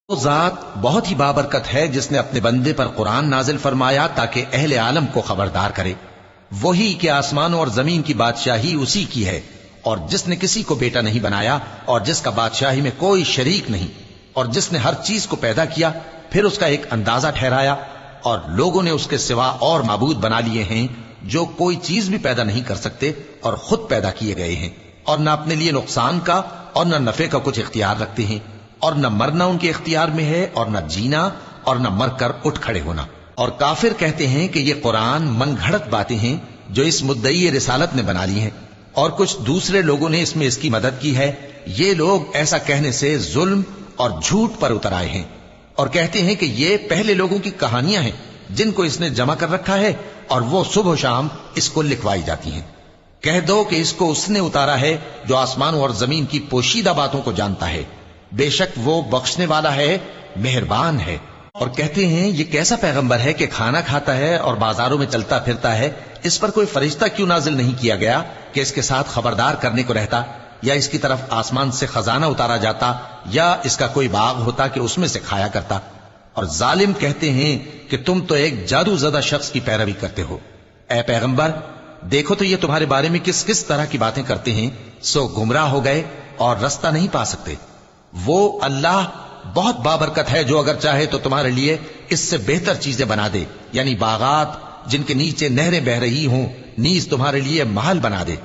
وہ ذات بہت ہی بابرکت ہے جس نے اپنے بندے پر قرآن نازل فرمایا تاکہ اہل عالم کو خبردار کرے، وہی کہ آسمانوں اور زمین کی بادشاہی اسی کی ہے، اور جس نے کسی کو بیٹا نہیں بنایا اور جس کا بادشاہی میں کوئی شریک نہیں، اور جس نے ہر چیز کو پیدا کیا پھر اس کا ایک اندازہ ٹھہرایا، اور لوگوں نے اس کے سوا اور معبود بنا لیے ہیں جو کوئی چیز بھی پیدا نہیں کر سکتے اور خود پیدا کیے گئے ہیں، اور نہ اپنے لیے نقصان کا اور نہ نفع کا کچھ اختیار رکھتے ہیں، اور نہ مرنا ان کے اختیار میں ہے اور نہ جینا اور نہ مر کر اٹھ کھڑے ہونا۔ اور کافر کہتے ہیں کہ یہ قرآن من گھڑت باتیں ہیں جو اس مدعی رسالت نے بنا لی ہیں، اور کچھ دوسرے لوگوں نے اس میں اس کی مدد کی ہے۔ یہ لوگ ایسا کہنے سے ظلم اور جھوٹ پر اتر آئے ہیں، اور کہتے ہیں کہ یہ پہلے لوگوں کی کہانیاں ہیں جن کو اس نے جمع کر رکھا ہے، اور وہ صبح و شام اس کو لکھوائی جاتی ہیں۔ کہہ دو کہ اس کو اس نے اتارا ہے جو آسمانوں اور زمین کی پوشیدہ باتوں کو جانتا ہے، بے شک وہ بخشنے والا ہے، مہربان ہے۔ اور کہتے ہیں یہ کیسا پیغمبر ہے کہ کھانا کھاتا ہے اور بازاروں میں چلتا پھرتا ہے، اس پر کوئی فرشتہ کیوں نازل نہیں کیا گیا کہ اس کے ساتھ خبردار کرنے کو رہتا، یا اس کی طرف آسمان سے خزانہ اتارا جاتا، یا اس کا کوئی باغ ہوتا کہ اس میں سے کھایا کرتا۔ اور ظالم کہتے ہیں کہ تم تو ایک جادو زدہ شخص کی پیروی کرتے ہو۔ اے پیغمبر دیکھو تو یہ تمہارے بارے میں کس کس طرح کی باتیں کرتے ہیں، سو گمراہ ہو گئے اور رستہ نہیں پا سکتے۔ وہ اللہ بہت بابرکت ہے جو اگر چاہے تو تمہارے لیے اس سے بہتر چیزیں بنا دے، یعنی باغات جن کے نیچے نہریں بہ رہی ہوں، نیز تمہارے لیے محل بنا دے۔